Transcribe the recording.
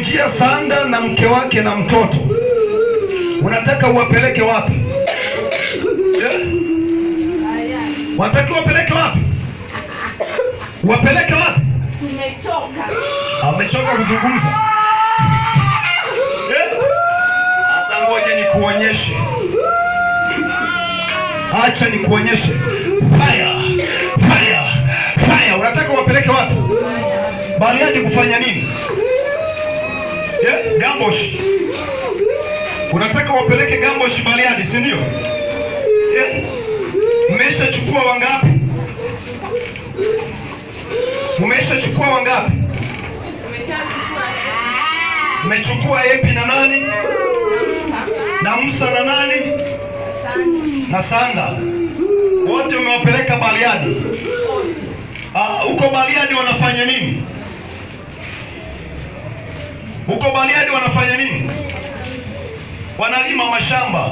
Wamemjia Sanda na mke wake na mtoto. Unataka uwapeleke wapi? Wanataka uwapeleke wapi? Wapeleke wapi? Tumechoka. Amechoka kuzungumza. Sasa ngoja nikuonyeshe. Acha nikuonyeshe. Fire. Fire. Fire. Unataka wapeleke wapi? Bariadi kufanya nini? Gambosh. Unataka wapeleke Gambosh Bariadi, si ndio? Mmeshachukua wangapi? Mmeshachukua wangapi? Mmechukua Epi na nani? Na Musa na nani? Na Sanda. Wote umewapeleka Bariadi. Huko Bariadi wanafanya nini? Huko Bariadi wanafanya nini? Wanalima mashamba.